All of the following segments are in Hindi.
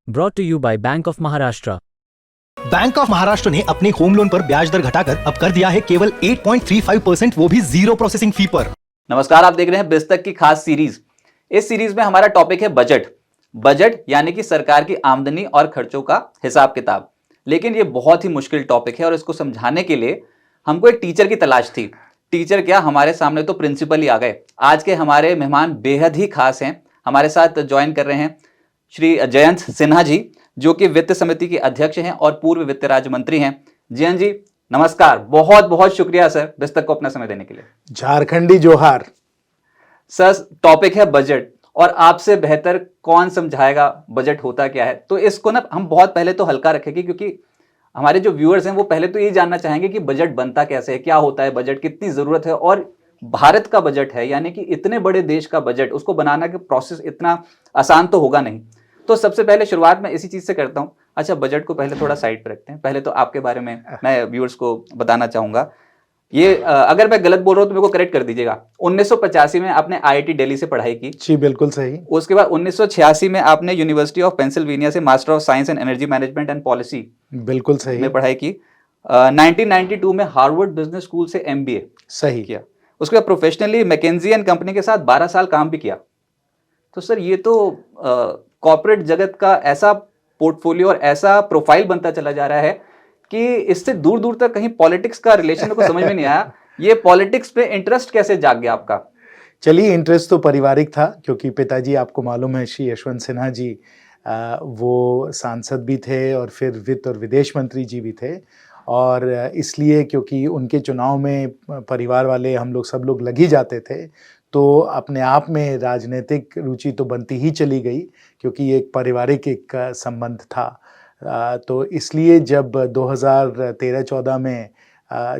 Brought to you by Bank of Maharashtra. Bank of Maharashtra ने अपने होम लोन पर ब्याज दर घटाकर अब कर दिया है केवल 8.35%, वो भी जीरो प्रोसेसिंग फी पर। नमस्कार, आप देख रहे हैं बिस्तक की खास सीरीज। इस सीरीज में हमारा टॉपिक है बजट। बजट यानी कि सरकार की आमदनी और खर्चों का हिसाब किताब। लेकिन ये बहुत ही मुश्किल टॉपिक है और इसको समझाने के लिए हमको एक टीचर की तलाश थी। टीचर क्या, हमारे सामने तो प्रिंसिपल ही आ गए। आज के हमारे मेहमान बेहद ही खास हैं। हमारे साथ ज्वाइन कर रहे हैं श्री जयंत सिन्हा जी, जो कि वित्त समिति के अध्यक्ष हैं और पूर्व वित्त राज्य मंत्री हैं। जयंत जी नमस्कार, बहुत बहुत शुक्रिया सर बिस्तक को अपना समय देने के लिए। झारखंडी जोहार। सर टॉपिक है बजट और आपसे बेहतर कौन समझाएगा बजट होता क्या है। तो इसको ना हम बहुत पहले तो हल्का रखेंगे, क्योंकि हमारे जो व्यूअर्स हैं वो पहले तो ये जानना चाहेंगे कि बजट बनता कैसे है, क्या होता है बजट, कितनी जरूरत है। और भारत का बजट है यानी कि इतने बड़े देश का बजट, उसको बनाना का प्रोसेस इतना आसान तो होगा नहीं। तो सबसे पहले शुरुआत मैं इसी चीज से करता हूं। अच्छा, बजट को पहले थोड़ा साइड पर रखते हैं। पहले तो आपके बारे में मैं व्यूअर्स को बताना चाहूंगा। ये अगर मैं गलत बोल रहा हूं तो मेरे को करेक्ट कर दीजिएगा। 1985 में आपने आईआईटी दिल्ली से पढ़ाई की। जी बिल्कुल सही। उसके बाद 1986 में आपने यूनिवर्सिटी ऑफ पेंसिल्वेनिया से master of science in energy management and policy बिल्कुल सही में पढ़ाई की। 1992 में हार्वर्ड बिजनेस स्कूल से एमबीए सही किया। उसके बाद प्रोफेशनली मैकेंजी एंड कंपनी के साथ 12 साल काम भी किया। तो सर ये तो कॉर्पोरेट जगत का ऐसा पोर्टफोलियो और ऐसा प्रोफाइल बनता चला जा रहा है कि इससे दूर दूर तक कहीं पॉलिटिक्स का रिलेशन को समझ में नहीं आया। ये पॉलिटिक्स पे इंटरेस्ट कैसे जाग गया आपका? चलिए, इंटरेस्ट तो पारिवारिक था, क्योंकि पिताजी आपको मालूम है श्री यशवंत सिन्हा जी वो सांसद भी थे और फिर वित्त और विदेश मंत्री जी भी थे। और इसलिए क्योंकि उनके चुनाव में परिवार वाले हम लोग सब लोग लग ही जाते थे, तो अपने आप में राजनीतिक रुचि तो बनती ही चली गई, क्योंकि ये एक पारिवारिक एक संबंध था। तो इसलिए जब 2013-14 में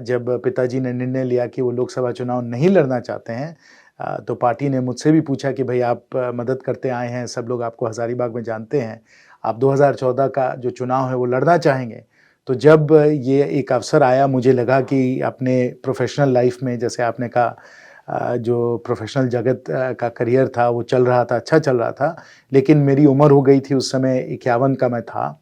जब पिताजी ने निर्णय लिया कि वो लोकसभा चुनाव नहीं लड़ना चाहते हैं, तो पार्टी ने मुझसे भी पूछा कि भाई आप मदद करते आए हैं, सब लोग आपको हज़ारीबाग में जानते हैं, आप 2014 का जो चुनाव है वो लड़ना चाहेंगे। तो जब ये एक अवसर आया, मुझे लगा कि अपने प्रोफेशनल लाइफ में, जैसे आपने कहा, जो प्रोफेशनल जगत का करियर था वो चल रहा था, अच्छा चल रहा था, लेकिन मेरी उम्र हो गई थी उस समय, 51 का मैं था।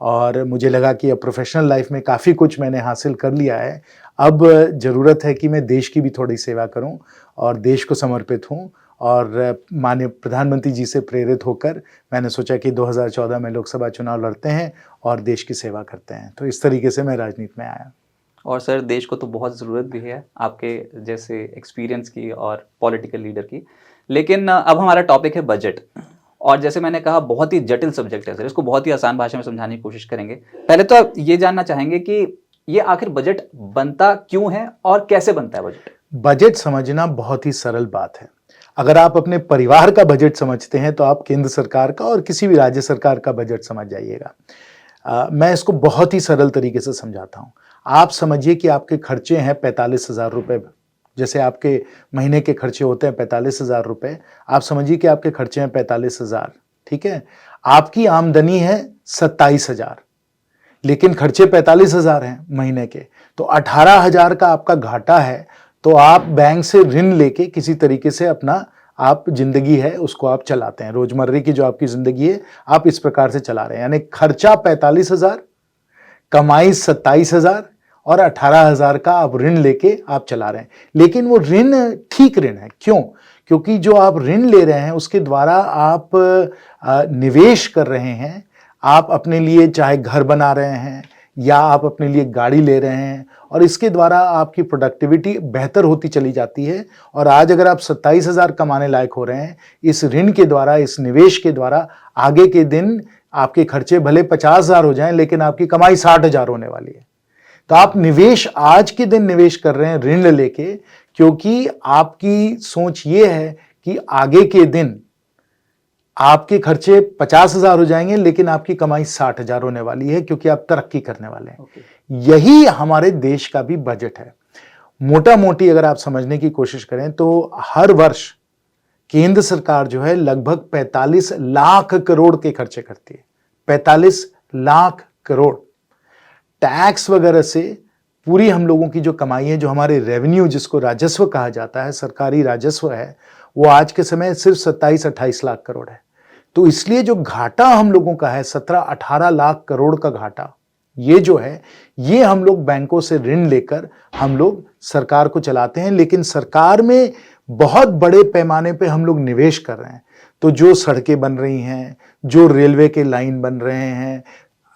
और मुझे लगा कि अब प्रोफेशनल लाइफ में काफ़ी कुछ मैंने हासिल कर लिया है, अब ज़रूरत है कि मैं देश की भी थोड़ी सेवा करूं और देश को समर्पित हूं। और माननीय प्रधानमंत्री जी से प्रेरित होकर मैंने सोचा कि 2014 में लोकसभा चुनाव लड़ते हैं और देश की सेवा करते हैं। तो इस तरीके से मैं राजनीति में आया। और सर देश को तो बहुत ज़रूरत भी है आपके जैसे एक्सपीरियंस की और पॉलिटिकल लीडर की। लेकिन अब हमारा टॉपिक है बजट, और जैसे मैंने कहा बहुत ही जटिल सब्जेक्ट है सर, इसको बहुत ही आसान भाषा में समझाने की कोशिश करेंगे। पहले तो आप ये जानना चाहेंगे कि ये आखिर बजट बनता क्यों है और कैसे बनता है बजट? बजट समझना बहुत ही सरल बात है। अगर आप अपने परिवार का बजट समझते हैं तो आप केंद्र सरकार का और किसी भी राज्य सरकार का बजट समझ जाइएगा। मैं इसको बहुत ही सरल तरीके से समझाता हूँ। आप समझिए कि आपके खर्चे हैं 45,000 रुपये। जैसे आपके महीने के खर्चे होते हैं 45,000 रुपये, आप समझिए कि आपके खर्चे हैं 45,000, ठीक है। आपकी आमदनी है 27,000, लेकिन खर्चे 45,000 हैं महीने के, तो 18,000 का आपका घाटा है। तो आप बैंक से ऋण लेके किसी तरीके से अपना आप जिंदगी है उसको आप चलाते हैं, रोजमर्रे की जो आपकी जिंदगी है आप इस प्रकार से चला रहे हैं। यानी खर्चा 45,000, कमाई 27,000 और 18,000 का आप ऋण लेके आप चला रहे हैं। लेकिन वो ऋण ठीक ऋण है। क्यों? क्योंकि जो आप ऋण ले रहे हैं उसके द्वारा आप निवेश कर रहे हैं। आप अपने लिए चाहे घर बना रहे हैं या आप अपने लिए गाड़ी ले रहे हैं, और इसके द्वारा आपकी प्रोडक्टिविटी बेहतर होती चली जाती है। और आज अगर आप 27,000 कमाने लायक हो रहे हैं इस ऋण के द्वारा, इस निवेश के द्वारा, आगे के दिन आपके खर्चे भले 50,000 हो जाएं लेकिन आपकी कमाई 60,000 होने वाली है। तो आप निवेश आज के दिन निवेश कर रहे हैं ऋण लेके, क्योंकि आपकी सोच ये है कि आगे के दिन आपके खर्चे 50,000 हो जाएंगे लेकिन आपकी कमाई 60,000 होने वाली है, क्योंकि आप तरक्की करने वाले हैं। यही हमारे देश का भी बजट है। मोटा मोटी अगर आप समझने की कोशिश करें तो हर वर्ष केंद्र सरकार जो है लगभग 45 लाख करोड़ के खर्चे करती है। 45 लाख करोड़ टैक्स वगैरह से पूरी हम लोगों की जो कमाई है, जो हमारे रेवेन्यू जिसको राजस्व कहा जाता है, सरकारी राजस्व है, वो आज के समय सिर्फ 27-28 लाख करोड़ है। तो इसलिए जो घाटा हम लोगों का है 17-18 लाख करोड़ का घाटा, ये जो है ये हम लोग बैंकों से ऋण लेकर हम लोग सरकार को चलाते हैं, लेकिन सरकार में बहुत बड़े पैमाने पे हम लोग निवेश कर रहे हैं। तो जो सड़कें बन रही हैं, जो रेलवे के लाइन बन रहे हैं,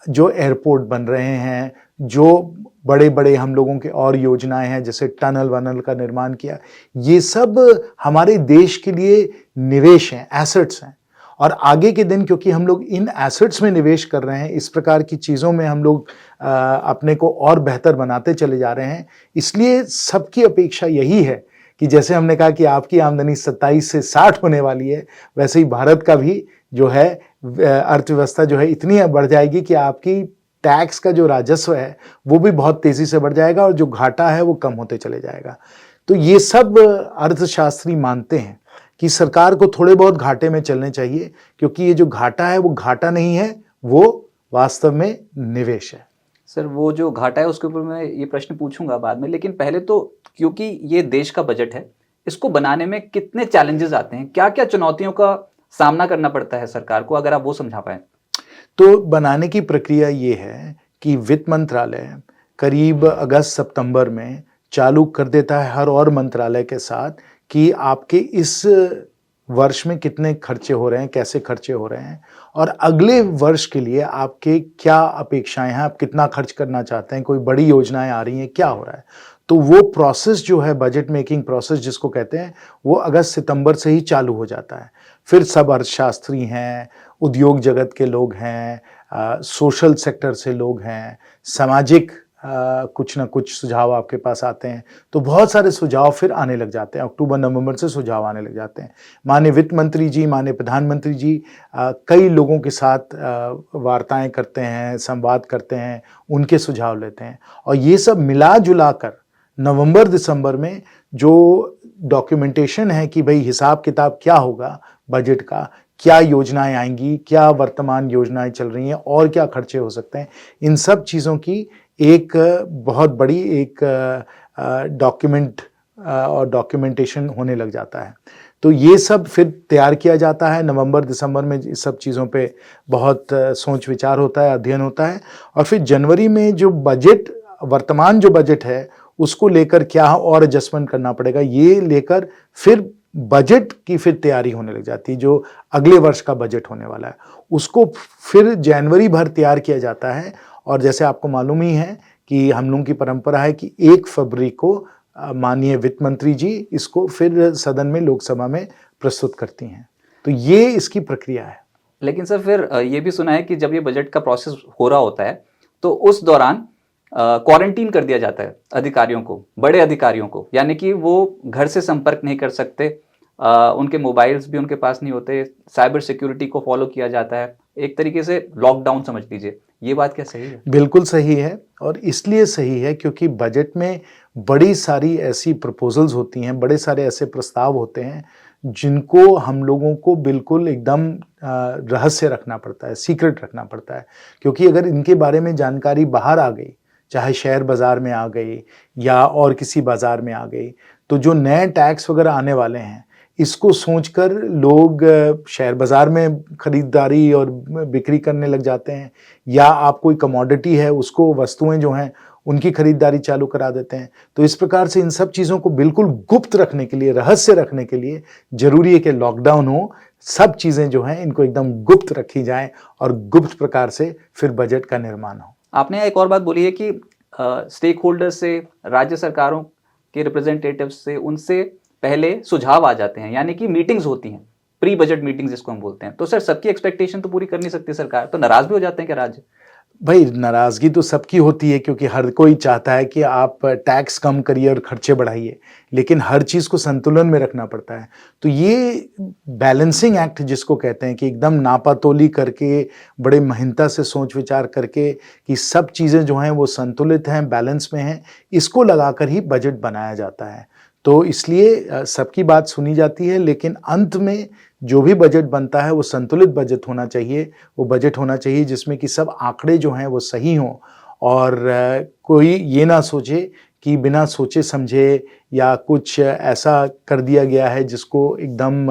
जो एयरपोर्ट बन रहे हैं, जो बड़े बड़े हम लोगों के और योजनाएं हैं जैसे टनल वनल का निर्माण किया, ये सब हमारे देश के लिए निवेश हैं, एसेट्स हैं। और आगे के दिन क्योंकि हम लोग इन एसेट्स में निवेश कर रहे हैं, इस प्रकार की चीज़ों में हम लोग अपने को और बेहतर बनाते चले जा रहे हैं, इसलिए सबकी अपेक्षा यही है कि जैसे हमने कहा कि आपकी आमदनी 27 से 60 होने वाली है, वैसे ही भारत का भी जो है अर्थव्यवस्था जो है इतनी बढ़ जाएगी कि आपकी टैक्स का जो राजस्व है वो भी बहुत तेजी से बढ़ जाएगा और जो घाटा है वो कम होते चले जाएगा। तो ये सब अर्थशास्त्री मानते हैं कि सरकार को थोड़े बहुत घाटे में चलने चाहिए, क्योंकि ये जो घाटा है वो घाटा नहीं है, वो वास्तव में निवेश है। सर वो जो घाटा है उसके ऊपर मैं ये प्रश्न पूछूंगा बाद में, लेकिन पहले तो क्योंकि ये देश का बजट है, इसको बनाने में कितने चैलेंजेस आते हैं, क्या क्या चुनौतियों का सामना करना पड़ता है सरकार को, अगर आप वो समझा पाए। तो बनाने की प्रक्रिया ये है कि वित्त मंत्रालय करीब अगस्त सितंबर में चालू कर देता है हर और मंत्रालय के साथ कि आपके इस वर्ष में कितने खर्चे हो रहे हैं, कैसे खर्चे हो रहे हैं, और अगले वर्ष के लिए आपके क्या अपेक्षाएं हैं, आप कितना खर्च करना चाहते हैं, कोई बड़ी योजनाएं आ रही हैं, क्या हो रहा है। तो वो प्रोसेस जो है बजट मेकिंग प्रोसेस जिसको कहते हैं, वो अगस्त सितंबर से ही चालू हो जाता है। फिर सब अर्थशास्त्री हैं, उद्योग जगत के लोग हैं, सोशल सेक्टर से लोग हैं, सामाजिक कुछ ना कुछ सुझाव आपके पास आते हैं। तो बहुत सारे सुझाव फिर आने लग जाते हैं, अक्टूबर नवंबर से सुझाव आने लग जाते हैं। माननीय वित्त मंत्री जी, माननीय प्रधानमंत्री जी कई लोगों के साथ वार्ताएं करते हैं, संवाद करते हैं, उनके सुझाव लेते हैं, और ये सब मिला जुला कर नवंबर दिसंबर में जो डॉक्यूमेंटेशन है कि भाई हिसाब किताब क्या होगा बजट का, क्या योजनाएं आएंगी, क्या वर्तमान योजनाएं चल रही हैं और क्या खर्चे हो सकते हैं, इन सब चीज़ों की एक बहुत बड़ी एक डॉक्यूमेंट और डॉक्यूमेंटेशन होने लग जाता है। तो ये सब फिर तैयार किया जाता है नवंबर दिसंबर में, इस सब चीज़ों पे बहुत सोच विचार होता है, अध्ययन होता है, और फिर जनवरी में जो बजट, वर्तमान जो बजट है उसको लेकर क्या और एडजस्टमेंट करना पड़ेगा, ये लेकर फिर बजट की फिर तैयारी होने लग जाती है। जो अगले वर्ष का बजट होने वाला है उसको फिर जनवरी भर तैयार किया जाता है, और जैसे आपको मालूम ही है कि हम लोगों की परंपरा है कि 1 फरवरी को माननीय वित्त मंत्री जी इसको फिर सदन में, लोकसभा में प्रस्तुत करती हैं। तो ये इसकी प्रक्रिया है। लेकिन सर फिर ये भी सुना है कि जब ये बजट का प्रोसेस हो रहा होता है तो उस दौरान क्वारंटीन कर दिया जाता है अधिकारियों को, बड़े अधिकारियों को, यानी कि वो घर से संपर्क नहीं कर सकते, उनके मोबाइल्स भी उनके पास नहीं होते, साइबर सिक्योरिटी को फॉलो किया जाता है, एक तरीके से लॉकडाउन समझ लीजिए। ये बात क्या सही है? बिल्कुल सही है, और इसलिए सही है क्योंकि बजट में बड़ी सारी ऐसी प्रपोजल्स होती हैं, बड़े सारे ऐसे प्रस्ताव होते हैं जिनको हम लोगों को बिल्कुल एकदम रहस्य रखना पड़ता है, सीक्रेट रखना पड़ता है, क्योंकि अगर इनके बारे में जानकारी बाहर आ गई, चाहे शेयर बाज़ार में आ गई या और किसी बाज़ार में आ गई, तो जो नए टैक्स वगैरह आने वाले हैं इसको सोचकर लोग शेयर बाज़ार में खरीदारी और बिक्री करने लग जाते हैं, या आप कोई कमोडिटी है उसको, वस्तुएं जो हैं उनकी खरीदारी चालू करा देते हैं। तो इस प्रकार से इन सब चीज़ों को बिल्कुल गुप्त रखने के लिए, रहस्य रखने के लिए जरूरी है कि लॉकडाउन हो, सब चीज़ें जो हैं इनको एकदम गुप्त रखी जाएं और गुप्त प्रकार से फिर बजट का निर्माण हो। आपने एक और बात बोली है कि स्टेक होल्डर से, राज्य सरकारों के रिप्रेजेंटेटिव से, उनसे पहले सुझाव आ जाते हैं, यानी कि मीटिंग्स होती हैं, प्री बजट मीटिंग्स जिसको हम बोलते हैं। तो सर सबकी एक्सपेक्टेशन तो पूरी कर नहीं सकती सरकार, तो नाराज भी हो जाते हैं क्या राज्य? भाई नाराज़गी तो सबकी होती है, क्योंकि हर कोई चाहता है कि आप टैक्स कम करिए और खर्चे बढ़ाइए, लेकिन हर चीज़ को संतुलन में रखना पड़ता है। तो ये बैलेंसिंग एक्ट जिसको कहते हैं कि एकदम नापातोली करके, बड़े महनता से सोच विचार करके कि सब चीज़ें जो हैं वो संतुलित हैं, बैलेंस में हैं, इसको लगाकर ही बजट बनाया जाता है। तो इसलिए सबकी बात सुनी जाती है, लेकिन अंत में जो भी बजट बनता है वो संतुलित बजट होना चाहिए। वो बजट होना चाहिए जिसमें कि सब आंकड़े जो हैं वो सही हों, और कोई ये ना सोचे कि बिना सोचे समझे या कुछ ऐसा कर दिया गया है जिसको एकदम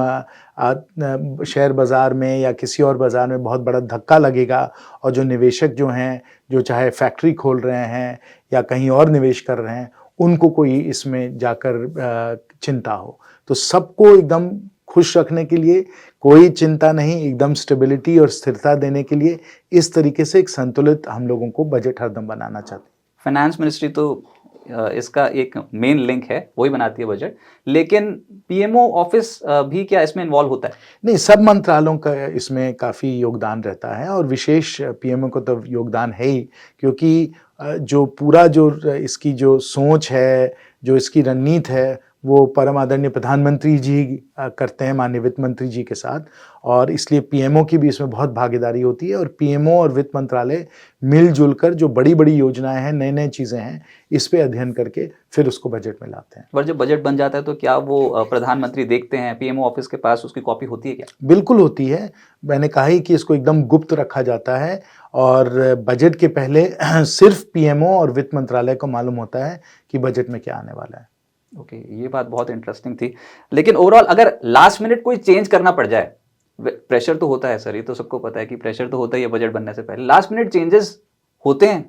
शेयर बाज़ार में या किसी और बाज़ार में बहुत बड़ा धक्का लगेगा, और जो निवेशक जो हैं, जो चाहे फैक्ट्री खोल रहे हैं या कहीं और निवेश कर रहे हैं, उनको कोई इसमें जाकर चिंता हो। तो सबको एकदम खुश रखने के लिए कोई चिंता नहीं, एकदम स्टेबिलिटी और स्थिरता देने के लिए इस तरीके से एक संतुलित हम लोगों को बजट हरदम बनाना चाहते हैं। फाइनेंस मिनिस्ट्री तो इसका एक मेन लिंक है, वही बनाती है बजट, लेकिन पीएमओ ऑफिस भी क्या इसमें इन्वॉल्व होता है? नहीं, सब मंत्रालयों का इसमें काफ़ी योगदान रहता है, और विशेष पीएमओ को तो योगदान है ही, क्योंकि जो पूरा जो इसकी जो सोच है, जो इसकी रणनीति है, वो परम आदरणीय प्रधानमंत्री जी करते हैं माननीय वित्त मंत्री जी के साथ, और इसलिए पीएमओ की भी इसमें बहुत भागीदारी होती है। और पीएमओ और वित्त मंत्रालय मिलजुल कर जो बड़ी बड़ी योजनाएं हैं, नई नई चीज़ें हैं, इस पे अध्ययन करके फिर उसको बजट में लाते हैं। पर जब बजट बन जाता है तो क्या वो प्रधानमंत्री देखते हैं, पीएमओ ऑफिस के पास उसकी कॉपी होती है क्या? बिल्कुल होती है। मैंने कहा ही कि इसको एकदम गुप्त रखा जाता है, और बजट के पहले सिर्फ पीएमओ और वित्त मंत्रालय को मालूम होता है कि बजट में क्या आने वाला है। ओके, ये बात बहुत इंटरेस्टिंग थी। लेकिन ओवरऑल अगर लास्ट मिनट कोई चेंज करना पड़ जाए, प्रेशर तो होता है सर, ये तो सबको पता है कि प्रेशर तो होता ही है बजट बनने से पहले, लास्ट मिनट चेंजेस होते हैं,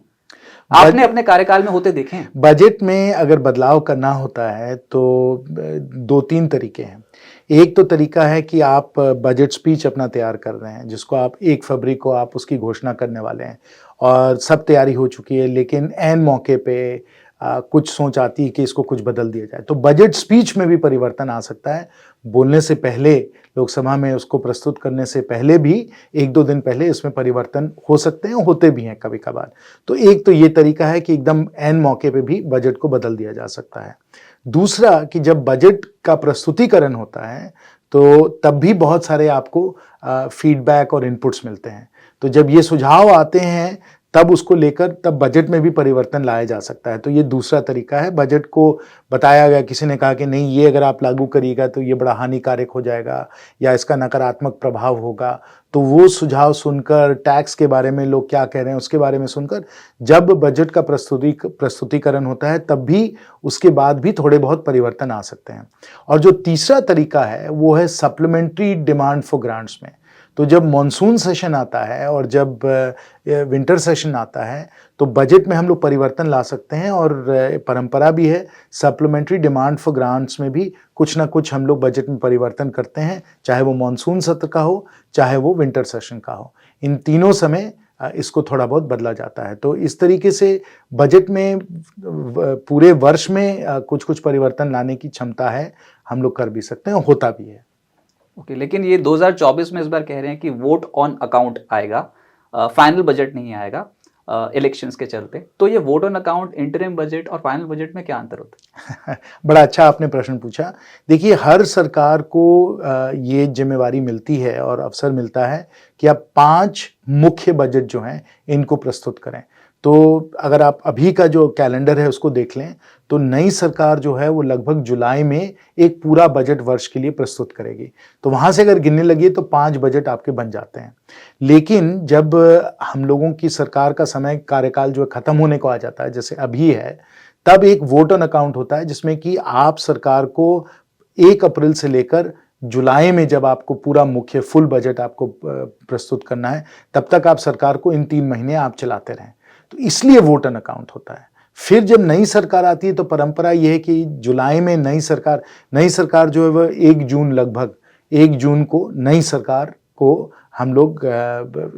आपने अपने कार्यकाल में होते देखे हैं? बजट में अगर बदलाव करना होता है तो 2-3 तरीके हैं। एक तो तरीका है कि आप बजट स्पीच अपना तैयार कर रहे हैं, जिसको आप 1 फरवरी को आप उसकी घोषणा करने वाले हैं, और सब तैयारी हो चुकी है, लेकिन ऐन मौके पे कुछ सोच आती है कि इसको कुछ बदल दिया जाए, तो बजट स्पीच में भी परिवर्तन आ सकता है। बोलने से पहले, लोकसभा में उसको प्रस्तुत करने से पहले भी 1-2 दिन पहले इसमें परिवर्तन हो सकते हैं, होते भी हैं कभी कभार। तो एक तो ये तरीका है कि एकदम ऐन मौके पे भी बजट को बदल दिया जा सकता है। दूसरा कि जब बजट का प्रस्तुतिकरण होता है तो तब भी बहुत सारे आपको फीडबैक और इनपुट्स मिलते हैं, तो जब ये सुझाव आते हैं तब उसको लेकर तब बजट में भी परिवर्तन लाया जा सकता है। तो ये दूसरा तरीका है। बजट को बताया गया, किसी ने कहा कि नहीं, ये अगर आप लागू करिएगा तो ये बड़ा हानिकारक हो जाएगा या इसका नकारात्मक प्रभाव होगा, तो वो सुझाव सुनकर, टैक्स के बारे में लोग क्या कह रहे हैं उसके बारे में सुनकर, जब बजट का प्रस्तुतिकरण होता है तब भी उसके बाद भी थोड़े बहुत परिवर्तन आ सकते हैं। और जो तीसरा तरीका है वो है सप्लीमेंट्री डिमांड फॉर ग्रांट्स में। तो जब मॉनसून सेशन आता है और जब विंटर सेशन आता है तो बजट में हम लोग परिवर्तन ला सकते हैं, और परंपरा भी है सप्लीमेंट्री डिमांड फॉर ग्रांट्स में भी कुछ ना कुछ हम लोग बजट में परिवर्तन करते हैं, चाहे वो मॉनसून सत्र का हो, चाहे वो विंटर सेशन का हो। इन तीनों समय इसको थोड़ा बहुत बदला जाता है। तो इस तरीके से बजट में पूरे वर्ष में कुछ कुछ परिवर्तन लाने की क्षमता है, हम लोग कर भी सकते हैं, होता भी है। ओके, लेकिन ये 2024 में इस बार कह रहे हैं कि वोट ऑन अकाउंट आएगा, फाइनल बजट नहीं आएगा इलेक्शंस के चलते। तो ये vote on account, interim budget और फाइनल बजट में क्या अंतर होता है? बड़ा अच्छा आपने प्रश्न पूछा। देखिए, हर सरकार को ये जिम्मेवारी मिलती है और अवसर मिलता है कि आप 5 मुख्य बजट जो हैं इनको प्रस्तुत करें। तो अगर आप अभी का जो कैलेंडर है उसको देख लें तो नई सरकार जो है वो लगभग जुलाई में एक पूरा बजट वर्ष के लिए प्रस्तुत करेगी। तो वहाँ से अगर गिनने लगी तो 5 बजट आपके बन जाते हैं। लेकिन जब हम लोगों की सरकार का समय कार्यकाल जो खत्म होने को आ जाता है, जैसे अभी है, तब एक वोट ऑन अकाउंट होता है जिसमें कि आप सरकार को 1 अप्रैल से लेकर जुलाई में जब आपको पूरा मुख्य फुल बजट आपको प्रस्तुत करना है, तब तक आप सरकार को इन 3 महीने आप चलाते रहें। तो इसलिए वोट ऑन अकाउंट होता है। फिर जब नई सरकार आती है तो परंपरा यह है कि जुलाई में नई सरकार जो है वह 1 जून, लगभग 1 जून को नई सरकार को हम लोग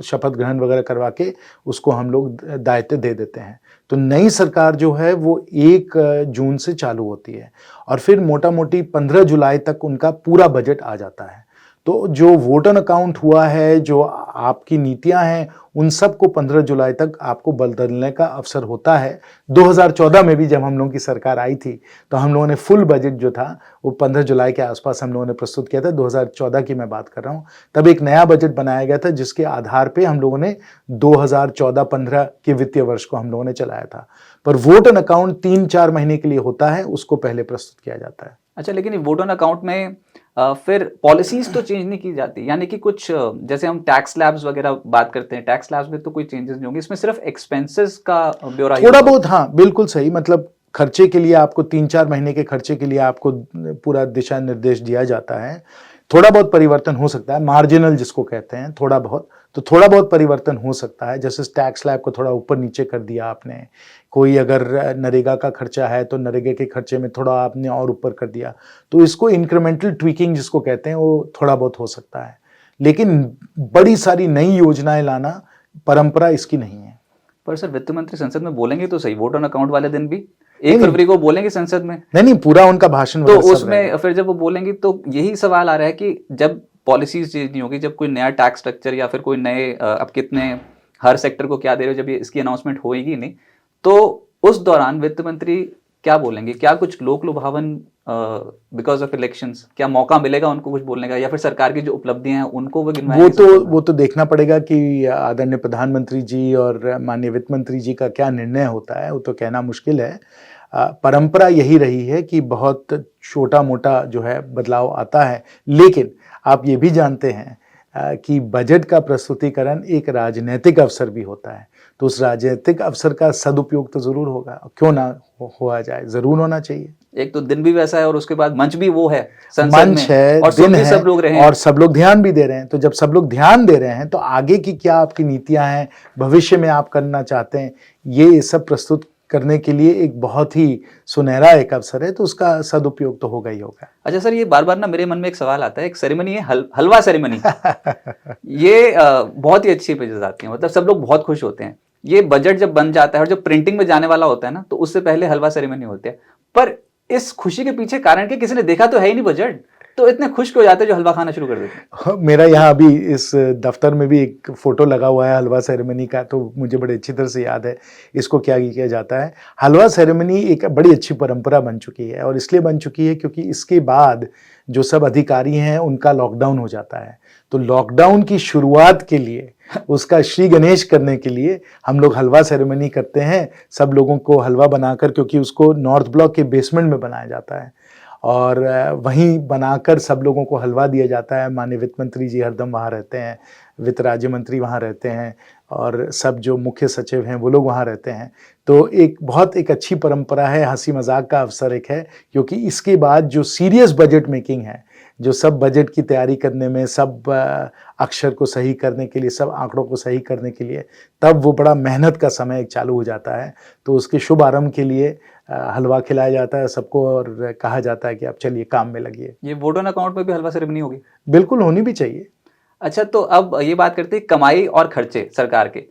शपथ ग्रहण वगैरह करवा के उसको हम लोग दायित्व दे देते हैं। तो नई सरकार जो है वो 1 जून से चालू होती है और फिर मोटा मोटी 15 जुलाई तक उनका पूरा बजट आ जाता है। तो जो वोट ऑन अकाउंट हुआ है, जो आपकी नीतियां हैं, उन सब को 15 जुलाई तक आपको बदलने का अवसर होता है। 2014 में भी जब हम लोगों की सरकार आई थी तो हम लोगों ने फुल बजट जो था वो 15 जुलाई के आसपास हम लोगों ने प्रस्तुत किया था। 2014 की मैं बात कर रहा हूँ। तब एक नया बजट बनाया गया था जिसके आधार पे हम लोगों ने 2014-15 के वित्तीय वर्ष को हम लोगों ने चलाया था। पर वोट ऑन अकाउंट 3-4 महीने के लिए होता है, उसको पहले प्रस्तुत किया जाता है। अच्छा, लेकिन वोट ऑन अकाउंट में फिर पॉलिसीज तो चेंज नहीं की जाती, यानी कि कुछ जैसे हम टैक्स स्लैब्स वगैरह बात करते हैं, टैक्स स्लैब्स में तो कोई चेंजेस नहीं होंगे, इसमें सिर्फ एक्सपेंसेस का ब्यौरा थोड़ा बहुत, हाँ बिल्कुल सही। मतलब खर्चे के लिए आपको 3-4 महीने के खर्चे के लिए आपको पूरा दिशा निर्देश दिया जाता है। थोड़ा बहुत परिवर्तन हो सकता है, मार्जिनल जिसको कहते हैं, थोड़ा बहुत परिवर्तन हो सकता है। जैसे टैक्स स्लैब को थोड़ा ऊपर नीचे कर दिया आपने, कोई अगर नरेगा का खर्चा है तो नरेगा के खर्चे में थोड़ा आपने और ऊपर कर दिया, तो इसको इंक्रीमेंटल ट्वीकिंग जिसको कहते हैं वो थोड़ा बहुत हो सकता है। लेकिन बड़ी सारी नई योजनाएं लाना परंपरा इसकी नहीं है। पर सर वित्त मंत्री संसद में बोलेंगे तो सही, वोट ऑन अकाउंट वाले दिन भी 1 फरवरी को बोलेंगे संसद में। नहीं, पूरा उनका भाषण तो वगैरह सब उसमें रहेगा। फिर जब वो बोलेंगी तो यही सवाल आ रहा है कि जब पॉलिसीज चेंज नहीं होगी, जब कोई नया टैक्स स्ट्रक्चर या फिर कोई नए आप कितने हर सेक्टर को क्या दे रहे हो, जब ये इसकी अनाउंसमेंट होएगी नहीं, तो उस दौरान वित्त मंत्री क्या बोलेंगे? क्या कुछ लोक लुभावन बिकॉज ऑफ इलेक्शंस, क्या मौका मिलेगा उनको कुछ बोलने का, या फिर सरकार की जो उपलब्धियां हैं उनको वो गिनवाएंगे? वो तो देखना पड़ेगा कि आदरणीय प्रधानमंत्री जी और माननीय वित्त मंत्री जी का क्या निर्णय होता है, वो तो कहना मुश्किल है। परंपरा यही रही है कि बहुत छोटा मोटा जो है बदलाव आता है, लेकिन आप ये भी जानते हैं कि बजट का प्रस्तुतिकरण एक राजनीतिक अवसर भी होता है, तो उस राजनीतिक अवसर का सदुपयोग तो जरूर होगा, क्यों ना हुआ जाए, जरूर होना चाहिए। एक तो दिन भी वैसा है और उसके बाद मंच भी वो है, संसद मंच में, है, और दिन सब है, लोग रहे हैं और सब लोग ध्यान भी दे रहे हैं। तो जब सब लोग ध्यान दे रहे हैं तो आगे की क्या आपकी नीतियां हैं, भविष्य में आप करना चाहते हैं, ये सब प्रस्तुत करने के लिए एक बहुत ही सुनहरा एक अवसर है, तो उसका सदुपयोग तो होगा ही होगा। अच्छा सर, ये बार बार ना मेरे मन में एक सवाल आता है, एक सेरेमनी है हलवा सेरेमनी ये बहुत ही अच्छी पेजेस आती है, मतलब सब लोग बहुत खुश होते हैं। ये बजट जब बन जाता है और जब प्रिंटिंग में जाने वाला होता है ना, तो उससे पहले हलवा सेरेमनी होती है। पर इस खुशी के पीछे कारण क्या, किसी ने देखा तो है ही नहीं बजट, तो इतने खुश क्यों हो जाते हैं जो हलवा खाना शुरू कर देते हैं? मेरा यहाँ अभी इस दफ्तर में भी एक फोटो लगा हुआ है हलवा सेरेमनी का, तो मुझे बड़े अच्छी तरह से याद है इसको क्या किया जाता है। हलवा सेरेमनी एक बड़ी अच्छी परंपरा बन चुकी है, और इसलिए बन चुकी है क्योंकि इसके बाद जो सब अधिकारी हैं उनका लॉकडाउन हो जाता है, तो लॉकडाउन की शुरुआत के लिए उसका श्री गणेश करने के लिए हम लोग हलवा सेरेमनी करते हैं, सब लोगों को हलवा बनाकर, क्योंकि उसको नॉर्थ ब्लॉक के बेसमेंट में बनाया जाता है और वहीं बनाकर सब लोगों को हलवा दिया जाता है। माननीय वित्त मंत्री जी हरदम वहाँ रहते हैं, वित्त राज्य मंत्री वहाँ रहते हैं, और सब जो मुख्य सचिव हैं वो लोग वहाँ रहते हैं। तो एक अच्छी परंपरा है, हंसी मजाक का अवसर एक है, क्योंकि इसके बाद जो सीरियस बजट मेकिंग है, जो सब बजट की तैयारी करने में, सब अक्षर को सही करने के लिए, सब आंकड़ों को सही करने के लिए, तब वो बड़ा मेहनत का समय चालू हो जाता है। तो उसके शुभ आरंभ के लिए हलवा खिलाया जाता है सबको और कहा जाता है कि आप चलिए काम में लगिए। ये वोट ऑन अकाउंट में भी हलवा सेरेमनी होगी? बिल्कुल होनी भी चाहिए। अच्छा, तो अब ये बात करते हैं कमाई और खर्चे सरकार के।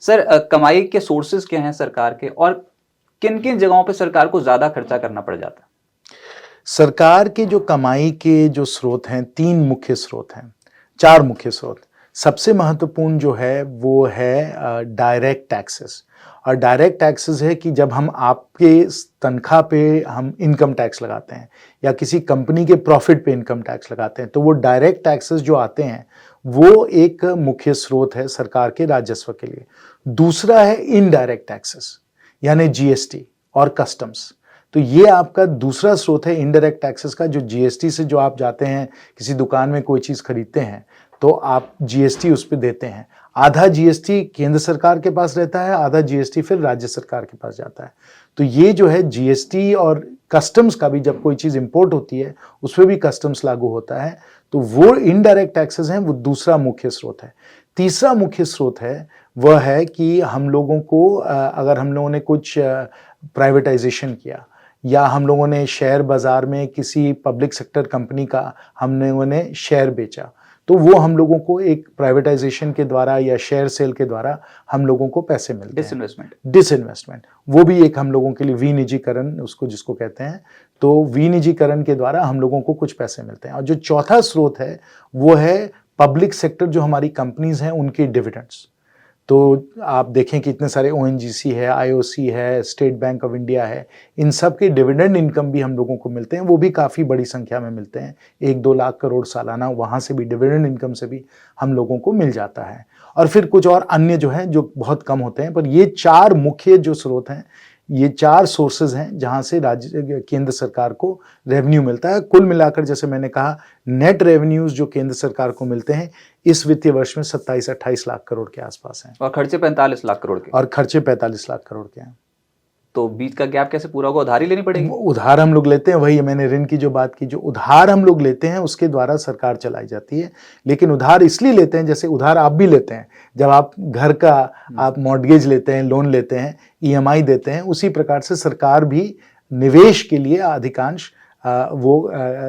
सर, कमाई के सोर्सेज क्या हैं सरकार के, और किन किन जगहों पे सरकार को ज्यादा खर्चा करना पड़ जाता है? सरकार के जो कमाई के जो स्रोत हैं, 3 मुख्य स्रोत हैं, 4 मुख्य स्रोत। सबसे महत्वपूर्ण जो है वो है डायरेक्ट टैक्सेस। और डायरेक्ट टैक्सेस है कि जब हम आपके तनख्वाह पे हम इनकम टैक्स लगाते हैं या किसी कंपनी के प्रॉफिट पे इनकम टैक्स लगाते हैं, तो वो डायरेक्ट टैक्सेस जो आते हैं वो एक मुख्य स्रोत है सरकार के राजस्व के लिए। दूसरा है इनडायरेक्ट टैक्सेस, यानी जीएसटी और कस्टम्स। तो ये आपका दूसरा स्रोत है इनडायरेक्ट टैक्सेस का। जो जीएसटी से जो आप जाते हैं किसी दुकान में कोई चीज़ खरीदते हैं तो आप जीएसटी उस पर देते हैं। आधा जीएसटी केंद्र सरकार के पास रहता है, आधा जीएसटी फिर राज्य सरकार के पास जाता है। तो ये जो है जीएसटी और कस्टम्स का भी, जब कोई चीज़ इंपोर्ट होती है उस पर भी कस्टम्स लागू होता है, तो वो इनडायरेक्ट टैक्सेस हैं, वो दूसरा मुख्य स्रोत है। तीसरा मुख्य स्रोत है वह है कि हम लोगों को अगर हम लोगों ने कुछ प्राइवेटाइजेशन किया या हम लोगों ने शेयर बाजार में किसी पब्लिक सेक्टर कंपनी का हम लोगों ने शेयर बेचा, तो वो हम लोगों को एक प्राइवेटाइजेशन के द्वारा या शेयर सेल के द्वारा हम लोगों को पैसे मिलते हैं। डिसइन्वेस्टमेंट वो भी एक हम लोगों के लिए विनिजीकरण उसको जिसको कहते हैं, तो विनिजीकरण के द्वारा हम लोगों को कुछ पैसे मिलते हैं। और जो चौथा स्रोत है वो है पब्लिक सेक्टर जो हमारी कंपनीज हैं उनके डिविडेंड्स। तो आप देखें कि इतने सारे ओएनजीसी है, आईओसी है, स्टेट बैंक ऑफ इंडिया है, इन सब के डिविडेंड इनकम भी हम लोगों को मिलते हैं, वो भी काफ़ी बड़ी संख्या में मिलते हैं, 1-2 लाख करोड़ सालाना, वहाँ से भी डिविडेंड इनकम से भी हम लोगों को मिल जाता है। और फिर कुछ और अन्य जो हैं जो बहुत कम होते हैं, पर ये 4 मुख्य जो स्रोत हैं, ये 4 सोर्सेज हैं जहाँ से राज्य केंद्र सरकार को रेवेन्यू मिलता है। कुल मिलाकर जैसे मैंने कहा, नेट रेवेन्यूज जो केंद्र सरकार को मिलते हैं इस वित्तीय वर्ष में 27-28 लाख करोड़ के आसपास हैं। और खर्चे 45 लाख करोड़ के। और खर्चे 45 लाख करोड़ के हैं। तो बीच का गैप कैसे पूरा होगा? उधारी लेनी पड़ेगी? उधार हम लोग लेते हैं, वही मैंने ऋण की जो बात की, जो उधार हम लोग लेते हैं उसके द्वारा सरकार चलाई जाती है। लेकिन उधार इसलिए लेते हैं, जैसे उधार आप भी लेते हैं, जब आप घर का आप मॉर्टगेज लेते हैं, लोन लेते हैं, EMI देते हैं, उसी प्रकार से सरकार भी निवेश के लिए अधिकांश वो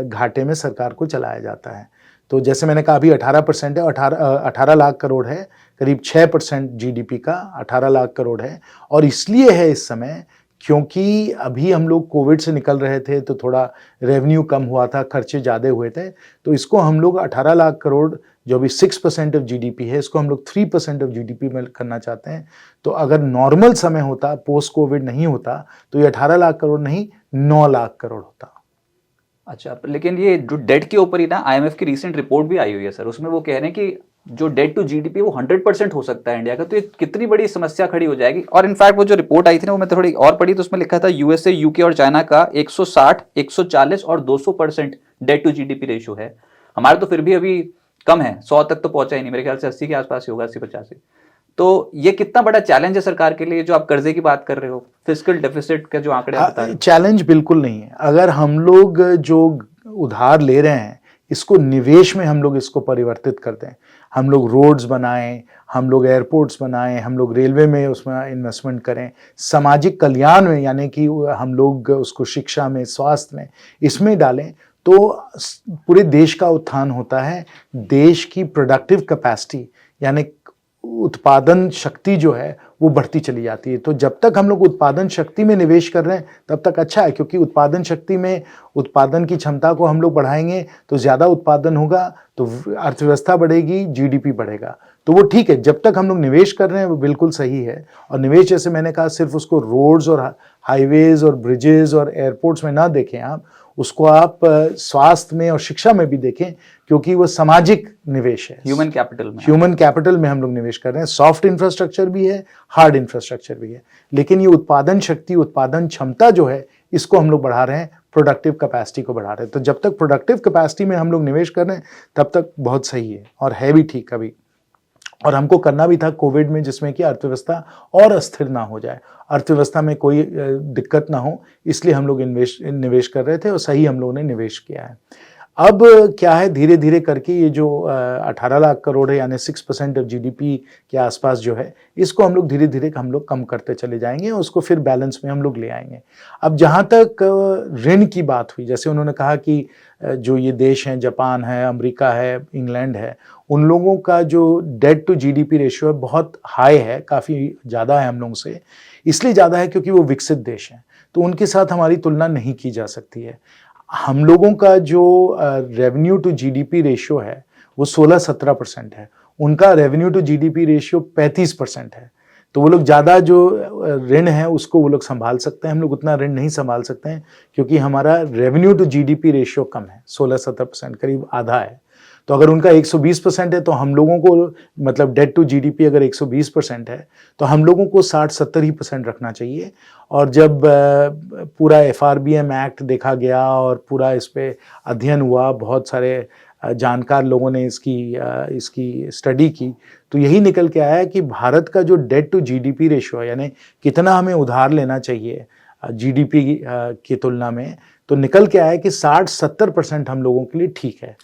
घाटे में सरकार को चलाया जाता है। तो जैसे मैंने कहा अभी 18% है, 18 लाख करोड़ है, करीब 6% GDP का 18 लाख करोड़ है। और इसलिए है इस समय क्योंकि अभी हम लोग कोविड से निकल रहे थे तो थोड़ा रेवेन्यू कम हुआ था, खर्चे ज़्यादा हुए थे, तो इसको हम लोग 18 लाख करोड़ जो अभी 6% ऑफ GDP है, इसको हम लोग 3% ऑफ GDP में करना चाहते हैं। तो अगर नॉर्मल समय होता, पोस्ट कोविड नहीं होता, तो ये 18 लाख करोड़ नहीं 9 लाख करोड़ होता। अच्छा, लेकिन ये जो डेट के ऊपर ही ना IMF की रिसेंट रिपोर्ट भी आई हुई है सर, उसमें वो कह रहे हैं कि जो डेट टू GDP वो 100% हो सकता है इंडिया का। तो ये कितनी बड़ी समस्या खड़ी हो जाएगी। और इनफैक्ट वो जो रिपोर्ट आई थी ना, वो मैं थोड़ी और पढ़ी तो उसमें लिखा था USA, UK और चाइना का 160, 140 और 200% डेट टू GDP रेशियो है। हमारा तो फिर भी अभी कम है, 100 तक तो पहुंचा ही नहीं, मेरे ख्याल से 80 के आसपास ही होगा, 80-85। तो ये कितना बड़ा चैलेंज है सरकार के लिए, जो आप कर्जे की बात कर रहे हो, फिस्कल डेफिसिट का जो आंकड़े आप बता रहे हो? चैलेंज बिल्कुल नहीं है। अगर हम लोग जो उधार ले रहे हैं इसको निवेश में हम लोग इसको परिवर्तित कर दें, हम लोग रोड्स बनाएं, हम लोग एयरपोर्ट्स बनाएं, हम लोग रेलवे में उसमें इन्वेस्टमेंट करें, सामाजिक कल्याण में यानी कि हम लोग उसको शिक्षा में, स्वास्थ्य में, इसमें डालें, तो पूरे देश का उत्थान होता है। देश की प्रोडक्टिव कैपेसिटी यानी उत्पादन शक्ति जो है वो बढ़ती चली जाती है। तो जब तक हम लोग उत्पादन शक्ति में निवेश कर रहे हैं तब तक अच्छा है, क्योंकि उत्पादन शक्ति में उत्पादन की क्षमता को हम लोग बढ़ाएंगे तो ज़्यादा उत्पादन होगा, तो अर्थव्यवस्था बढ़ेगी, GDP बढ़ेगा। तो वो ठीक है, जब तक हम लोग निवेश कर रहे हैं वो बिल्कुल सही है। और निवेश जैसे मैंने कहा सिर्फ उसको रोड्स और हाईवेज और ब्रिजेस और एयरपोर्ट्स में ना देखें आप, उसको आप स्वास्थ्य में और शिक्षा में भी देखें, क्योंकि वो सामाजिक निवेश है। ह्यूमन कैपिटल में हम लोग निवेश कर रहे हैं। सॉफ्ट इंफ्रास्ट्रक्चर भी है, हार्ड इंफ्रास्ट्रक्चर भी है, लेकिन ये उत्पादन शक्ति, उत्पादन क्षमता जो है इसको हम लोग बढ़ा रहे हैं, प्रोडक्टिव कैपेसिटी को बढ़ा रहे हैं। तो जब तक प्रोडक्टिव कैपेसिटी में हम लोग निवेश कर रहे हैं तब तक बहुत सही है और है भी ठीक अभी। और हमको करना भी था कोविड में, जिसमें कि अर्थव्यवस्था और अस्थिर ना हो जाए, अर्थव्यवस्था में कोई दिक्कत ना हो, इसलिए हम लोग निवेश कर रहे थे और सही हम लोगों ने निवेश किया है। अब क्या है, धीरे धीरे करके ये जो 18 लाख करोड़ है यानी 6% ऑफ GDP के आसपास जो है, इसको हम लोग धीरे धीरे हम लोग कम करते चले जाएंगे और उसको फिर बैलेंस में हम लोग ले आएंगे। अब जहाँ तक ऋण की बात हुई, जैसे उन्होंने कहा कि जो ये देश हैं, जापान है, अमेरिका है, इंग्लैंड है, उन लोगों का जो डेट टू GDP रेशियो है बहुत हाई है, काफ़ी ज़्यादा है हम लोगों से। इसलिए ज़्यादा है क्योंकि वो विकसित देश हैं, तो उनके साथ हमारी तुलना नहीं की जा सकती है। हम लोगों का जो रेवेन्यू टू GDP रेशियो है वो 16-17% है, उनका रेवेन्यू टू GDP रेशियो 35% है। तो वो लोग ज़्यादा जो ऋण है उसको वो लोग संभाल सकते हैं, हम लोग उतना ऋण नहीं संभाल सकते हैं, क्योंकि हमारा रेवेन्यू टू GDP रेशियो कम है, 16-17%, करीब आधा है। तो अगर उनका 120% है तो हम लोगों को, मतलब डेट टू GDP अगर 120% है तो हम लोगों को 60-70% रखना चाहिए। और जब पूरा FRBM एक्ट देखा गया और पूरा इस पे अध्ययन हुआ, बहुत सारे जानकार लोगों ने इसकी स्टडी की, तो यही निकल के आया कि भारत का जो डेट टू GDP रेशियो है, यानी कितना हमें उधार लेना चाहिए GDP की तुलना में, तो निकल के आया कि 60-70% हम लोगों के लिए ठीक है।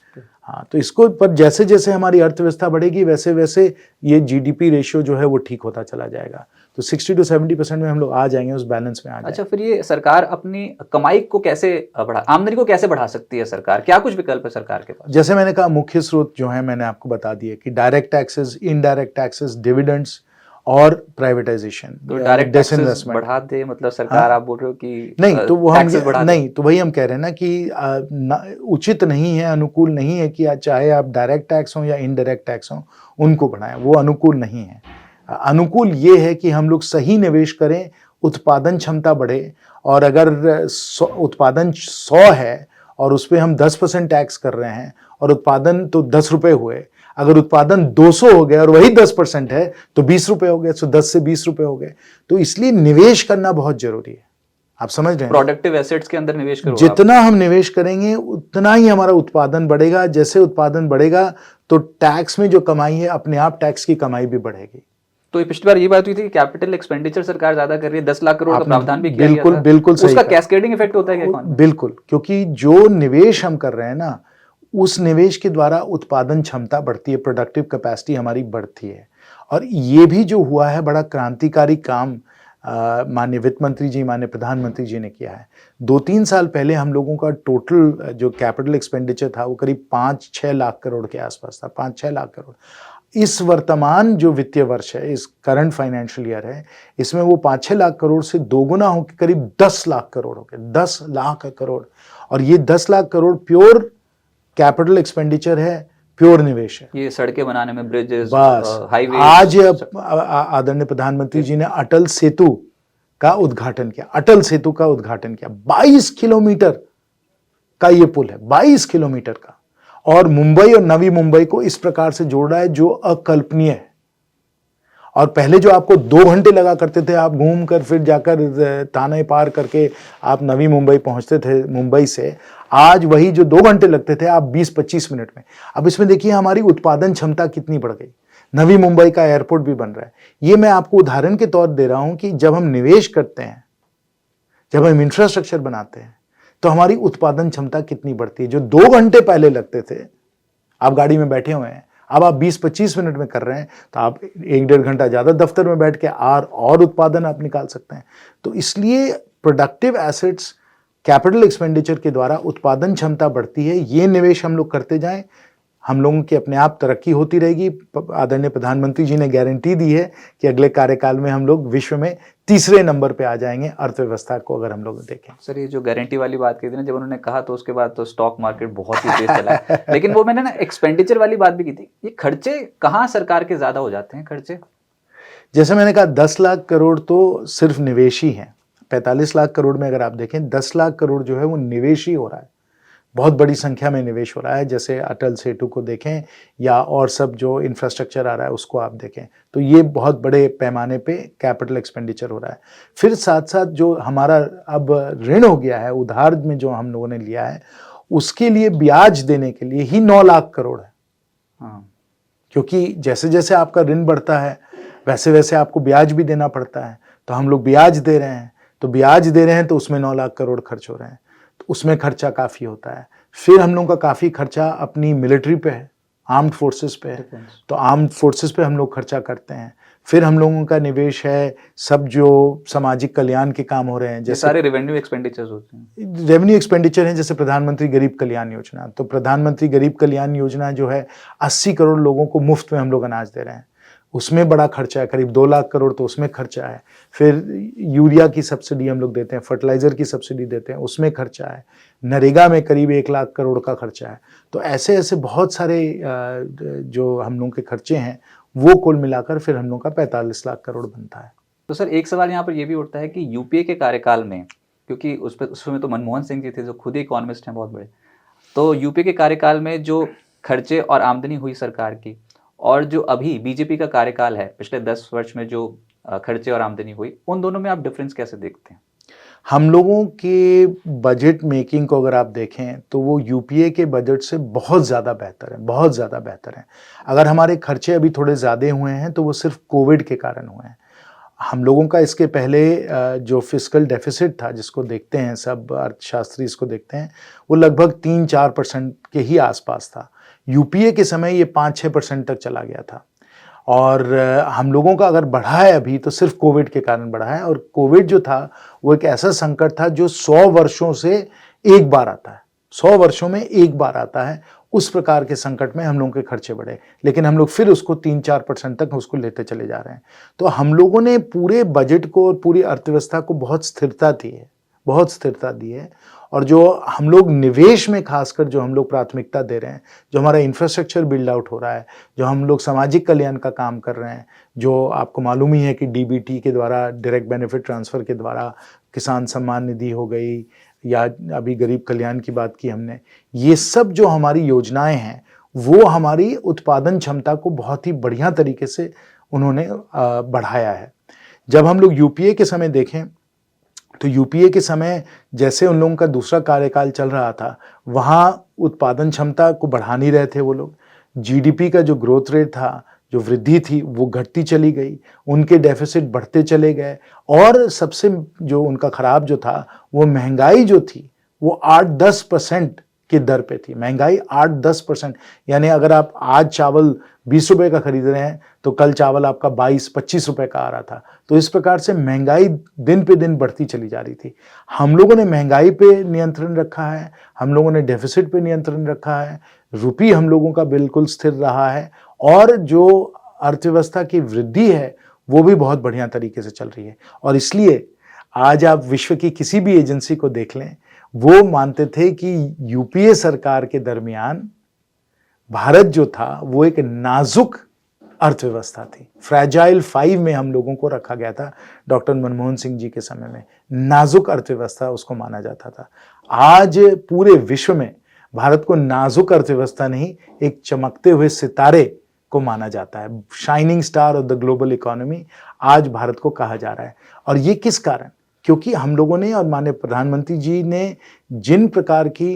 हाँ, तो इसको पर जैसे जैसे हमारी अर्थव्यवस्था बढ़ेगी वैसे वैसे ये GDP रेशियो जो है वो ठीक होता चला जाएगा। तो 60-70% में हम लोग आ जाएंगे, उस बैलेंस में आ जाएंगे। अच्छा, फिर ये सरकार अपनी कमाई को कैसे आमदनी को कैसे बढ़ा सकती है सरकार? क्या कुछ विकल्प है सरकार के पास? जैसे मैंने कहा, मुख्य स्रोत जो है मैंने आपको बता दिए कि direct taxes, indirect taxes, dividends और प्राइवेटाइजेशन। तो डायरेक्ट टैक्सेस बढ़ा दे, मतलब सरकार, आप बोल रहे हो कि नहीं, तो वो हम नहीं, तो वही हम कह रहे हैं ना कि उचित नहीं है, अनुकूल नहीं है कि चाहे आप डायरेक्ट टैक्स हो या इनडायरेक्ट टैक्स हो उनको बढ़ाएं, वो अनुकूल नहीं है। अनुकूल ये है कि हम लोग सही निवेश करें, उत्पादन क्षमता बढ़े, और अगर उत्पादन 100 है और उस पर हम 10% टैक्स कर रहे हैं और उत्पादन तो 10 रुपये हुए, अगर उत्पादन 200 हो गया और वही 10% है तो 20 रुपये हो गए, तो 10 से 20 रुपये हो गए। तो इसलिए निवेश करना बहुत जरूरी है। आप समझ रहे हैं, प्रोडक्टिव एसेट्स के अंदर निवेश करो। जितना हम निवेश करेंगे उतना ही हमारा उत्पादन बढ़ेगा। जैसे उत्पादन बढ़ेगा तो टैक्स में जो कमाई है, अपने आप टैक्स की कमाई भी बढ़ेगी। तो ये पिछली बार ये बात हुई थी कि कैपिटल एक्सपेंडिचर सरकार ज्यादा कर रही है, 10 लाख करोड़ का आपने प्रावधान भी किया बिल्कुल गया था। बिल्कुल सही उसका कहा। कैस्केडिंग इफेक्ट होता है क्या इकोनॉमी में? बिल्कुल, क्योंकि जो निवेश हम कर रहे हैं ना, उस निवेश के द्वारा उत्पादन क्षमता बढ़ती है, प्रोडक्टिव कैपेसिटी हमारी बढ़ती है। और ये भी जो हुआ है बड़ा क्रांतिकारी काम माननीय वित्त मंत्री जी, माननीय प्रधानमंत्री जी ने किया है। 2-3 साल पहले हम लोगों का टोटल जो कैपिटल एक्सपेंडिचर था वो करीब 5-6 लाख करोड़ के आसपास था, 5-6 लाख करोड़। इस वर्तमान जो वित्तीय वर्ष है, इस करंट फाइनेंशियल ईयर है, इसमें वो 5-6 लाख करोड़ से दोगुना होकर करीब 10 लाख करोड़ हो गए, 10 लाख करोड़। और ये 10 lakh crore pure capital expenditure है, प्योर निवेश है। ये सड़कें बनाने में, ब्रिजेस, बस हाईवे। आज आदरणीय प्रधानमंत्री जी ने अटल सेतु का उद्घाटन किया, अटल सेतु का उद्घाटन किया। 22 किलोमीटर का ये पुल है, 22 किलोमीटर का, और मुंबई और नवी मुंबई को इस प्रकार से जोड़ रहा है जो अकल्पनीय है। और पहले जो आपको 2 घंटे लगा करते थे, आप घूम कर फिर जाकर थाने पार करके आप नवी मुंबई पहुंचते थे मुंबई से, आज वही जो 2 घंटे लगते थे आप 20-25 मिनट में। अब इसमें देखिए हमारी उत्पादन क्षमता कितनी बढ़ गई। नवी मुंबई का एयरपोर्ट भी बन रहा है। ये मैं आपको उदाहरण के तौर दे रहा हूं कि जब हम निवेश करते हैं, जब हम इंफ्रास्ट्रक्चर बनाते हैं, तो हमारी उत्पादन क्षमता कितनी बढ़ती है। जो 2 घंटे पहले लगते थे, आप गाड़ी में बैठे हुए हैं, अब आप 20-25 मिनट में कर रहे हैं, तो आप 1-1.5 घंटा ज्यादा दफ्तर में बैठ के और उत्पादन आप निकाल सकते हैं। तो इसलिए प्रोडक्टिव एसेट्स, कैपिटल एक्सपेंडिचर के द्वारा उत्पादन क्षमता बढ़ती है। ये निवेश हम लोग करते जाएं, हम लोगों की अपने आप तरक्की होती रहेगी। आदरणीय प्रधानमंत्री जी ने गारंटी दी है कि अगले कार्यकाल में हम लोग विश्व में 3रे नंबर पे आ जाएंगे अर्थव्यवस्था को, अगर हम लोग देखें। सर, ये जो गारंटी वाली बात की थी ना, जब उन्होंने कहा तो उसके बाद तो स्टॉक मार्केट बहुत ही तेज चला है। लेकिन वो मैंने ना एक्सपेंडिचर वाली बात भी की थी, ये खर्चे कहाँ सरकार के ज्यादा हो जाते हैं खर्चे? जैसे मैंने कहा 10 लाख करोड़ तो सिर्फ निवेश ही है। 45 लाख करोड़ में अगर आप देखें, 10 लाख करोड़ जो है वो निवेश ही हो रहा है। बहुत बड़ी संख्या में निवेश हो रहा है। जैसे अटल सेतु को देखें या और सब जो इंफ्रास्ट्रक्चर आ रहा है उसको आप देखें, तो ये बहुत बड़े पैमाने पे कैपिटल एक्सपेंडिचर हो रहा है। फिर साथ साथ जो हमारा अब ऋण हो गया है, उधार में जो हम लोगों ने लिया है, उसके लिए ब्याज देने के लिए ही 9 लाख करोड़ है। हाँ। क्योंकि जैसे जैसे आपका ऋण बढ़ता है वैसे वैसे आपको ब्याज भी देना पड़ता है। तो हम लोग ब्याज दे रहे हैं, तो ब्याज दे रहे हैं तो उसमें 9 लाख करोड़ खर्च हो रहे हैं, तो उसमें खर्चा काफ़ी होता है। फिर हम लोगों का काफ़ी खर्चा अपनी मिलिट्री पे है, आर्म्ड फोर्सेस पे है, तो आर्म्ड फोर्सेस पे हम लोग खर्चा करते हैं। फिर हम लोगों का निवेश है सब जो सामाजिक कल्याण के काम हो रहे हैं, जैसे सारे रेवेन्यू एक्सपेंडिचर्स होते हैं। रेवेन्यू एक्सपेंडिचर है, जैसे प्रधानमंत्री गरीब कल्याण योजना। तो प्रधानमंत्री गरीब कल्याण योजना जो है 80 करोड़ लोगों को मुफ्त में हम लोग अनाज दे रहे हैं, उसमें बड़ा खर्चा है, करीब 2 लाख करोड़ तो उसमें खर्चा है। फिर यूरिया की सब्सिडी हम लोग देते हैं, फर्टिलाइजर की सब्सिडी देते हैं, उसमें खर्चा है। नरेगा में करीब 1 लाख करोड़ का खर्चा है। तो ऐसे ऐसे बहुत सारे जो हम लोगों के खर्चे हैं वो कुल मिलाकर फिर हम लोग का 45 लाख करोड़ बनता है। तो सर, एक सवाल यहाँ पर यह भी उठता है कि यूपीए के कार्यकाल में, क्योंकि उसमें तो मनमोहन सिंह जी थे जो खुद ही इकोनॉमिस्ट हैं बहुत बड़े, तो यूपीए के कार्यकाल में जो खर्चे और आमदनी हुई सरकार की, और जो अभी बीजेपी का कार्यकाल है पिछले 10 वर्ष में जो खर्चे और आमदनी हुई, उन दोनों में आप डिफरेंस कैसे देखते हैं? हम लोगों के बजट मेकिंग को अगर आप देखें तो वो यूपीए के बजट से बहुत ज़्यादा बेहतर है, बहुत ज़्यादा बेहतर है। अगर हमारे खर्चे अभी थोड़े ज़्यादा हुए हैं तो वो सिर्फ कोविड के कारण हुए हैं। हम लोगों का इसके पहले जो फिस्कल डेफिसिट था, जिसको देखते हैं सब अर्थशास्त्री इसको देखते हैं, वो लगभग 3-4% के ही आसपास था। यूपीए के समय ये 5-6% तक चला गया था। और हम लोगों का अगर बढ़ा है अभी तो सिर्फ कोविड के कारण बढ़ा है। और कोविड जो था वो एक ऐसा संकट था जो 100 वर्षों से एक बार आता है, 100 वर्षों में एक बार आता है। उस प्रकार के संकट में हम लोगों के खर्चे बढ़े, लेकिन हम लोग फिर उसको 3-4% तक उसको लेते चले जा रहे हैं। तो हम लोगों ने पूरे बजट को और पूरी अर्थव्यवस्था को बहुत स्थिरता दी है, बहुत स्थिरता दी है। और जो हम लोग निवेश में खासकर जो हम लोग प्राथमिकता दे रहे हैं, जो हमारा इंफ्रास्ट्रक्चर बिल्ड आउट हो रहा है, जो हम लोग सामाजिक कल्याण का काम कर रहे हैं, जो आपको मालूम ही है कि डीबीटी के द्वारा, डायरेक्ट बेनिफिट ट्रांसफ़र के द्वारा किसान सम्मान निधि हो गई, या अभी गरीब कल्याण की बात की हमने, ये सब जो हमारी योजनाएं हैं वो हमारी उत्पादन क्षमता को बहुत ही बढ़िया तरीके से उन्होंने बढ़ाया है। जब हम लोग यूपीए के समय देखें तो यूपीए के समय जैसे उन लोगों का दूसरा कार्यकाल चल रहा था, वहाँ उत्पादन क्षमता को बढ़ा नहीं रहे थे वो लोग। जीडीपी का जो ग्रोथ रेट था, जो वृद्धि थी वो घटती चली गई, उनके डेफिसिट बढ़ते चले गए, और सबसे जो उनका खराब जो था वो महंगाई जो थी वो 8-10% की दर पे थी। महंगाई 8-10%, यानी अगर आप आज चावल 20 रुपए का खरीद रहे हैं तो कल चावल आपका 22-25 रुपए का आ रहा था। तो इस प्रकार से महंगाई दिन पे दिन बढ़ती चली जा रही थी। हम लोगों ने महंगाई पे नियंत्रण रखा है, हम लोगों ने डेफिसिट पे नियंत्रण रखा है, रुपये हम लोगों का बिल्कुल स्थिर रहा है, और जो अर्थव्यवस्था की वृद्धि है वो भी बहुत बढ़िया तरीके से चल रही है। और इसलिए आज आप विश्व की किसी भी एजेंसी को देख लें, वो मानते थे कि यूपीए सरकार के दरमियान भारत जो था वो एक नाजुक अर्थव्यवस्था थी। फ्रैजाइल 5 में हम लोगों को रखा गया था डॉक्टर मनमोहन सिंह जी के समय में, नाजुक अर्थव्यवस्था उसको माना जाता था। आज पूरे विश्व में भारत को नाजुक अर्थव्यवस्था नहीं, एक चमकते हुए सितारे को माना जाता है। Shining star of the global economy आज भारत को कहा जा रहा है। और ये किस कारण? क्योंकि हम लोगों ने और माननीय प्रधानमंत्री जी ने जिन प्रकार की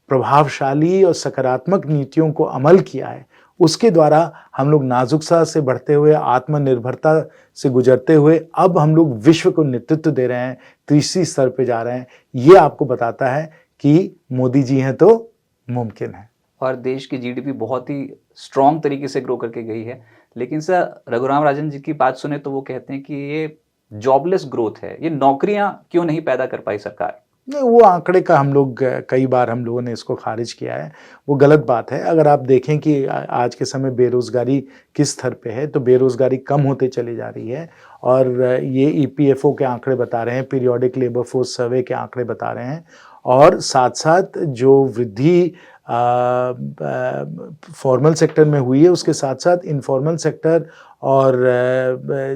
प्रभावशाली और सकारात्मक नीतियों को अमल किया है, उसके द्वारा हम लोग नाजुकता से बढ़ते हुए, आत्मनिर्भरता से गुजरते हुए अब हम लोग विश्व को नेतृत्व दे रहे हैं, तीसरी स्तर पे जा रहे हैं। ये आपको बताता है कि मोदी जी हैं तो मुमकिन है। और देश की जीडीपी बहुत ही स्ट्रॉन्ग तरीके से ग्रो करके गई है। लेकिन सर, रघुराम राजन जी की बात सुने तो वो कहते हैं कि ये जॉबलेस ग्रोथ है, ये नौकरियां क्यों नहीं पैदा कर पाई सरकार? नहीं, वो आंकड़े का हम लोग कई बार हम लोगों ने इसको खारिज किया है, वो गलत बात है। अगर आप देखें कि आज के समय बेरोजगारी किस स्तर पे है, तो बेरोजगारी कम होते चली जा रही है। और ये ईपीएफओ के आंकड़े बता रहे हैं, पीरियोडिक लेबर फोर्स सर्वे के आंकड़े बता रहे हैं। और साथ साथ जो वृद्धि फॉर्मल सेक्टर में हुई है, उसके साथ साथ इनफॉर्मल सेक्टर और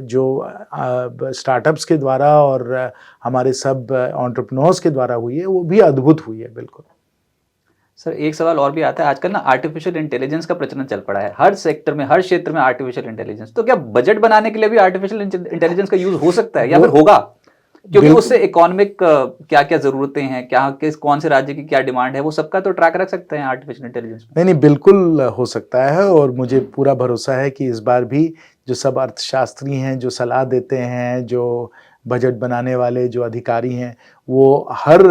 जो स्टार्टअप्स के द्वारा और हमारे सब एंटरप्रेन्योर्स के द्वारा हुई है, वो भी अद्भुत हुई है। बिल्कुल सर, एक सवाल और भी आता है। आजकल ना आर्टिफिशियल इंटेलिजेंस का प्रचलन चल पड़ा है हर सेक्टर में, हर क्षेत्र में आर्टिफिशियल इंटेलिजेंस। तो क्या बजट बनाने के लिए भी आर्टिफिशियल इंटेलिजेंस का यूज हो सकता है या फिर होगा? क्योंकि उससे इकोनॉमिक क्या क्या जरूरतें हैं, क्या कौन से राज्य की क्या डिमांड है, वो सबका तो ट्रैक रख सकते हैं आर्टिफिशियल इंटेलिजेंस में। नहीं, बिल्कुल हो सकता है। और मुझे पूरा भरोसा है कि इस बार भी जो सब अर्थशास्त्री हैं, जो सलाह देते हैं, जो बजट बनाने वाले जो अधिकारी हैं, वो हर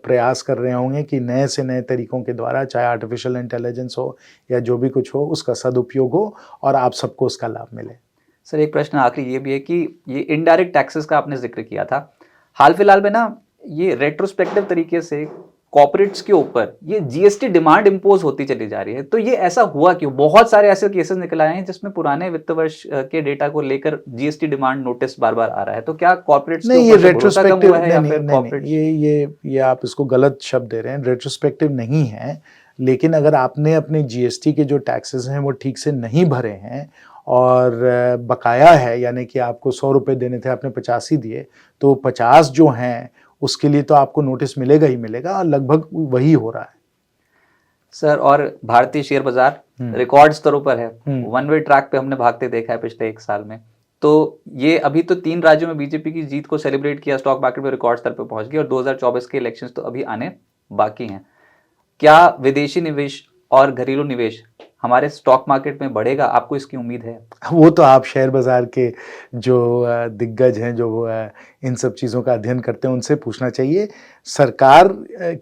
प्रयास कर रहे होंगे कि नए से नए तरीकों के द्वारा, चाहे आर्टिफिशियल इंटेलिजेंस हो या जो भी कुछ हो, उसका सदुपयोग हो और आप सबको उसका लाभ मिले। सर, एक प्रश्न आखिरी ये भी है कि ये इनडायरेक्ट टैक्सेस का आपने जिक्र किया था, हाल फिलहाल में ना ये रेट्रोस्पेक्टिव तरीके से कॉर्पोरेट्स के ऊपर ये जीएसटी डिमांड इंपोज होती चली जा रही है। तो ये ऐसा हुआ क्यों? बहुत सारे ऐसे केसेस निकल आए हैं जिसमें पुराने वित्त वर्ष के डेटा को लेकर जीएसटी डिमांड नोटिस बार बार आ रहा है। तो क्या कॉर्पोरेट्स नहीं, ये रेट्रोस्पेक्टिव ये आप इसको गलत शब्द दे रहे हैं। रेट्रोस्पेक्टिव नहीं है, लेकिन अगर आपने अपने जीएसटी के जो टैक्सेस हैं वो ठीक से नहीं भरे हैं और बकाया है, यानी कि आपको 100 रुपये देने थे, आपने 50 ही दिए, तो 50 जो हैं उसके लिए तो आपको नोटिस मिलेगा ही मिलेगा, और लगभग वही हो रहा है। सर, और भारतीय शेयर बाजार रिकॉर्ड स्तरों पर है, वन वे ट्रैक पे हमने भागते देखा है पिछले 1 साल में। तो ये अभी तो 3 राज्यों में बीजेपी की जीत को सेलिब्रेट किया, स्टॉक मार्केट में रिकॉर्ड स्तर पर पहुंच गई, और 2024 के इलेक्शंस तो अभी आने बाकी हैं। क्या विदेशी निवेश और घरेलू निवेश हमारे स्टॉक मार्केट में बढ़ेगा? आपको इसकी उम्मीद है? वो तो आप शेयर बाजार के जो दिग्गज हैं, जो इन सब चीज़ों का अध्ययन करते हैं, उनसे पूछना चाहिए। सरकार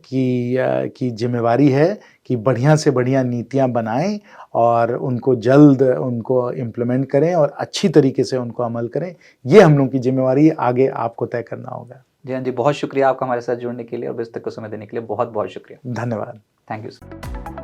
की जिम्मेवारी है कि बढ़िया से बढ़िया नीतियां बनाएं और उनको जल्द उनको इम्प्लीमेंट करें और अच्छी तरीके से उनको अमल करें। ये हम लोग की जिम्मेवारी है, आगे आपको तय करना होगा। जी हाँ जी, बहुत शुक्रिया आपका हमारे साथ जुड़ने के लिए और विस्तृत को समय देने के लिए। बहुत बहुत शुक्रिया। धन्यवाद। Thank you sir.